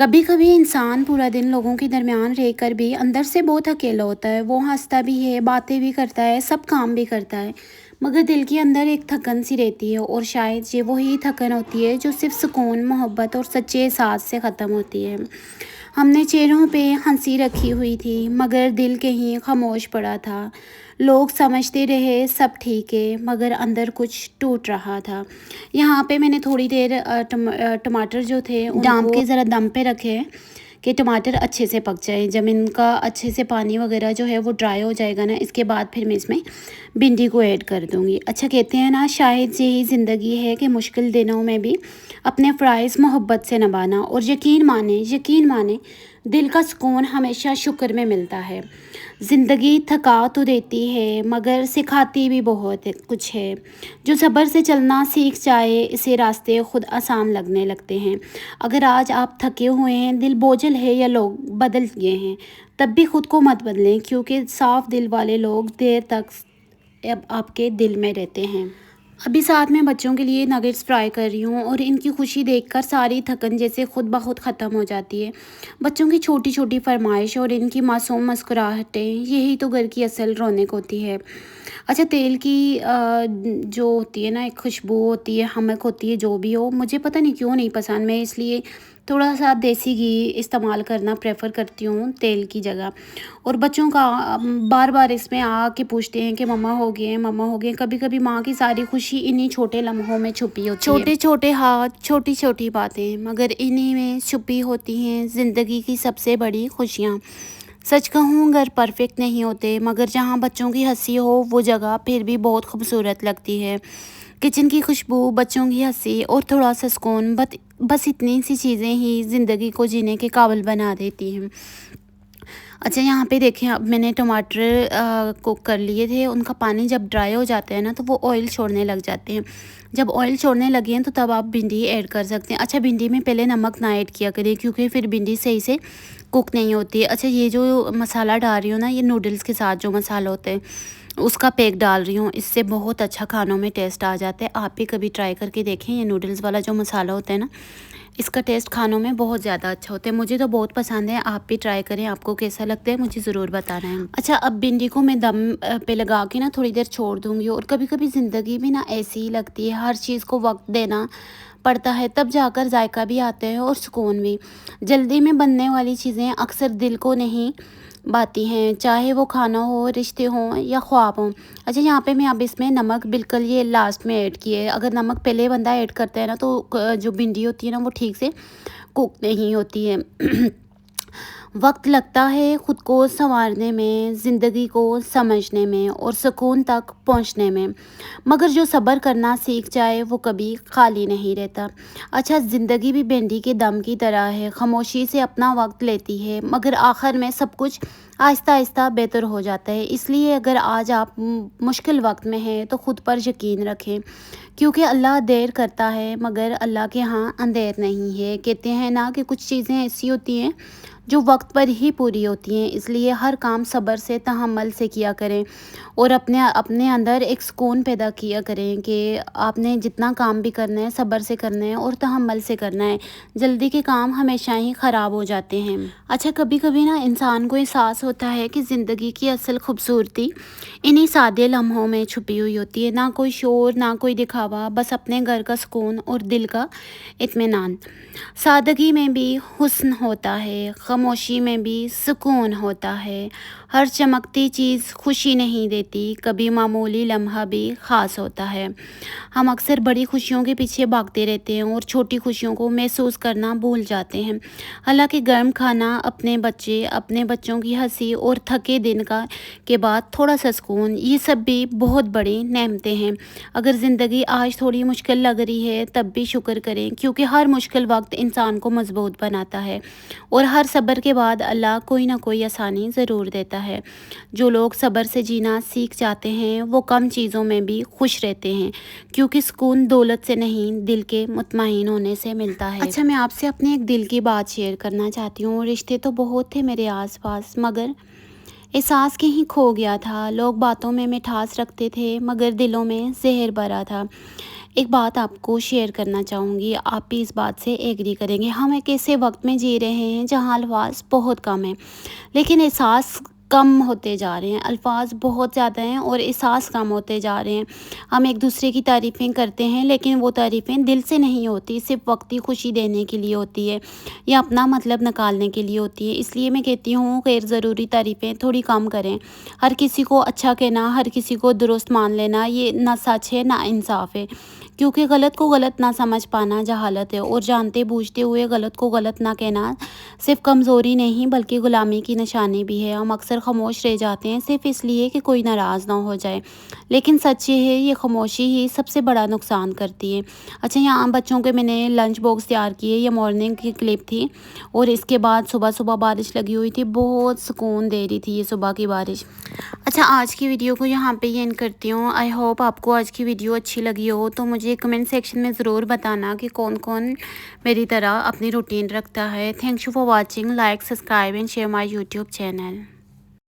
کبھی کبھی انسان پورا دن لوگوں کے درمیان رہ کر بھی اندر سے بہت اکیلا ہوتا ہے. وہ ہنستا بھی ہے، باتیں بھی کرتا ہے، سب کام بھی کرتا ہے، مگر دل کے اندر ایک تھکن سی رہتی ہے. اور شاید یہ وہی تھکن ہوتی ہے جو صرف سکون، محبت اور سچے احساس سے ختم ہوتی ہے. ہم نے چہروں پہ ہنسی رکھی ہوئی تھی مگر دل کہیں خاموش پڑا تھا. لوگ سمجھتے رہے سب ٹھیک ہے مگر اندر کچھ ٹوٹ رہا تھا. یہاں پہ میں نے تھوڑی دیر ٹماٹر جو تھے ان ڈانپ کے ذرا دم پہ رکھے کہ ٹماٹر اچھے سے پک جائے. جب ان کا اچھے سے پانی وغیرہ جو ہے وہ ڈرائی ہو جائے گا نا، اس کے بعد پھر میں اس میں بھنڈی کو ایڈ کر دوں گی. اچھا کہتے ہیں نا، شاید یہی زندگی ہے کہ مشکل دنوں میں بھی اپنے فرائض محبت سے نبھانا. اور یقین مانے دل کا سکون ہمیشہ شکر میں ملتا ہے. زندگی تھکا تو دیتی ہے مگر سکھاتی بھی بہت کچھ ہے. جو صبر سے چلنا سیکھ جائے اسے راستے خود آسان لگنے لگتے ہیں. اگر آج آپ تھکے ہوئے ہیں، دل بوجھل ہے یا لوگ بدل گئے ہیں، تب بھی خود کو مت بدلیں، کیونکہ صاف دل والے لوگ دیر تک آپ کے دل میں رہتے ہیں. ابھی ساتھ میں بچوں کے لیے نگیٹس فرائی کر رہی ہوں اور ان کی خوشی دیکھ کر ساری تھکن جیسے خود بخود ختم ہو جاتی ہے. بچوں کی چھوٹی چھوٹی فرمائش اور ان کی معصوم مسکراہٹیں، یہی تو گھر کی اصل رونق ہوتی ہے. اچھا، تیل کی جو ہوتی ہے نا، ایک خوشبو ہوتی ہے، ہمک ہوتی ہے، جو بھی ہو، مجھے پتہ نہیں کیوں نہیں پسند. میں اس لیے تھوڑا سا دیسی گھی استعمال کرنا پریفر کرتی ہوں تیل کی جگہ. اور بچوں کا بار بار اس میں آ کے پوچھتے ہیں کہ مما ہو گئے. کبھی کبھی ماں کی ساری خوشی انہی چھوٹے لمحوں میں چھپی ہوتی ہے. چھوٹے چھوٹے ہاتھ، چھوٹی چھوٹی باتیں، مگر انہی میں چھپی ہوتی ہیں زندگی کی سب سے بڑی خوشیاں. سچ کہوں، گھر پرفیکٹ نہیں ہوتے مگر جہاں بچوں کی ہنسی ہو وہ جگہ پھر بھی بہت خوبصورت لگتی ہے. کچن کی خوشبو، بچوں کی ہنسی اور تھوڑا سا سکون، بس اتنی سی چیزیں ہی زندگی کو جینے کے قابل بنا دیتی ہیں. اچھا، یہاں پہ دیکھیں، اب میں نے ٹماٹر کوک کر لیے تھے. ان کا پانی جب ڈرائی ہو جاتا ہے نا تو وہ آئل چھوڑنے لگ جاتے ہیں. جب آئل چھوڑنے لگے ہیں تو تب آپ بھنڈی ایڈ کر سکتے ہیں. اچھا، بھنڈی میں پہلے نمک نہ ایڈ کیا کریں کیونکہ پھر بھنڈی صحیح سے کوک نہیں ہوتی ہے. اچھا، یہ جو مسالہ ڈال رہی ہوں نا، یہ نوڈلس کے ساتھ جو مسالہ ہوتا ہے اس کا پیک ڈال رہی ہوں. اس سے بہت اچھا کھانوں میں ٹیسٹ آ جاتا ہے. آپ بھی کبھی ٹرائی کر کے دیکھیں. یہ نوڈلس والا جو مسالہ ہوتا ہے نا، اس کا ٹیسٹ کھانوں میں بہت زیادہ اچھا ہوتا ہے. مجھے تو بہت پسند ہے. آپ بھی ٹرائی کریں. آپ کو کیسا لگتا ہے مجھے ضرور بتانا ہے. اچھا، اب بھنڈی کو میں دم پہ لگا کے نا تھوڑی دیر چھوڑ دوں گی. اور کبھی کبھی زندگی بھی نا ایسی ہی لگتی ہے. ہر چیز کو وقت دینا پڑتا ہے، تب جا کر ذائقہ بھی آتا ہے اور سکون بھی. جلدی میں بننے والی چیزیں اکثر دل کو نہیں باتی ہیں، چاہے وہ کھانا ہو، رشتے ہوں یا خواب ہوں. اچھا، یہاں پہ میں اب اس میں نمک بالکل یہ لاسٹ میں ایڈ کیے. اگر نمک پہلے بندہ ایڈ کرتا ہے نا تو جو بھنڈی ہوتی ہے نا وہ ٹھیک سے کوک نہیں ہوتی ہے. وقت لگتا ہے خود کو سنوارنے میں، زندگی کو سمجھنے میں اور سکون تک پہنچنے میں، مگر جو صبر کرنا سیکھ جائے وہ کبھی خالی نہیں رہتا. اچھا، زندگی بھی بھنڈی کے دم کی طرح ہے، خاموشی سے اپنا وقت لیتی ہے مگر آخر میں سب کچھ آہستہ آہستہ بہتر ہو جاتا ہے. اس لیے اگر آج آپ مشکل وقت میں ہیں تو خود پر یقین رکھیں، کیونکہ اللہ دیر کرتا ہے مگر اللہ کے ہاں اندھیر نہیں ہے. کہتے ہیں نا کہ کچھ چیزیں ایسی ہوتی ہیں جو وقت پر ہی پوری ہوتی ہیں. اس لیے ہر کام صبر سے، تحمل سے کیا کریں اور اپنے اندر ایک سکون پیدا کیا کریں کہ آپ نے جتنا کام بھی کرنا ہے صبر سے کرنا ہے اور تحمل سے کرنا ہے. جلدی کے کام ہمیشہ ہی خراب ہو جاتے ہیں. اچھا، کبھی کبھی نا انسان کو احساس ہوتا ہے کہ زندگی کی اصل خوبصورتی انہی سادے لمحوں میں چھپی ہوئی ہوتی ہے. نہ کوئی شور، نہ کوئی دکھاوا، بس اپنے گھر کا سکون اور دل کا اطمینان. سادگی میں بھی حسن ہوتا ہے، خاموشی میں بھی سکون ہوتا ہے. ہر چمکتی چیز خوشی نہیں دیتی، کبھی معمولی لمحہ بھی خاص ہوتا ہے. ہم اکثر بڑی خوشیوں کے پیچھے بھاگتے رہتے ہیں اور چھوٹی خوشیوں کو محسوس کرنا بھول جاتے ہیں. حالانکہ گرم کھانا، اپنے بچوں کی ہنسی اور تھکے دن کے بعد تھوڑا سا سکون، یہ سب بھی بہت بڑی نعمتیں ہیں. اگر زندگی آج تھوڑی مشکل لگ رہی ہے تب بھی شکر کریں، کیونکہ ہر مشکل وقت انسان کو مضبوط بناتا ہے اور ہر صبر کے بعد اللہ کوئی نہ کوئی آسانی ضرور دیتا ہے. جو لوگ صبر سے جینا سیکھ جاتے ہیں وہ کم چیزوں میں بھی خوش رہتے ہیں، کیونکہ سکون دولت سے نہیں دل کے مطمئن ہونے سے ملتا ہے. اچھا، میں آپ سے اپنے ایک دل کی بات شیئر کرنا چاہتی ہوں. رشتے تو بہت تھے میرے آس پاس مگر احساس کہیں کھو گیا تھا. لوگ باتوں میں مٹھاس رکھتے تھے مگر دلوں میں زہر بھرا تھا. ایک بات آپ کو شیئر کرنا چاہوں گی، آپ بھی اس بات سے ایگری کریں گے۔ ہم ایک ایسے وقت میں جی رہے ہیں جہاں الفاظ بہت کم ہیں لیکن احساس کم ہوتے جا رہے ہیں۔ الفاظ بہت زیادہ ہیں اور احساس کم ہوتے جا رہے ہیں۔ ہم ایک دوسرے کی تعریفیں کرتے ہیں لیکن وہ تعریفیں دل سے نہیں ہوتی، صرف وقتی خوشی دینے کے لیے ہوتی ہے یا اپنا مطلب نکالنے کے لیے ہوتی ہے۔ اس لیے میں کہتی ہوں غیر ضروری تعریفیں تھوڑی کم کریں۔ ہر کسی کو اچھا کہنا، ہر کسی کو درست مان لینا، یہ نہ سچ ہے نہ انصاف ہے، کیونکہ غلط کو غلط نہ سمجھ پانا جہالت ہے، اور جانتے بوجھتے ہوئے غلط کو غلط نہ کہنا صرف کمزوری نہیں بلکہ غلامی کی نشانی بھی ہے۔ ہم اکثر خاموش رہ جاتے ہیں صرف اس لیے کہ کوئی ناراض نہ ہو جائے، لیکن سچ یہ ہے یہ خاموشی ہی سب سے بڑا نقصان کرتی ہے۔ اچھا، یہاں بچوں کے میں نے لنچ باکس تیار کیے، یہ مارننگ کی کلپ تھی، اور اس کے بعد صبح بارش لگی ہوئی تھی، بہت سکون دے رہی تھی یہ صبح کی بارش۔ اچھا، آج کی ویڈیو کو یہاں پہ اینڈ کرتی ہوں۔ آئی ہوپ آپ کو آج کی ویڈیو اچھی لگی ہو، تو مجھے کمنٹ سیکشن میں ضرور بتانا کہ کون کون میری طرح اپنی روٹین رکھتا ہے۔ Thank you for watching, like, subscribe and share my YouTube channel.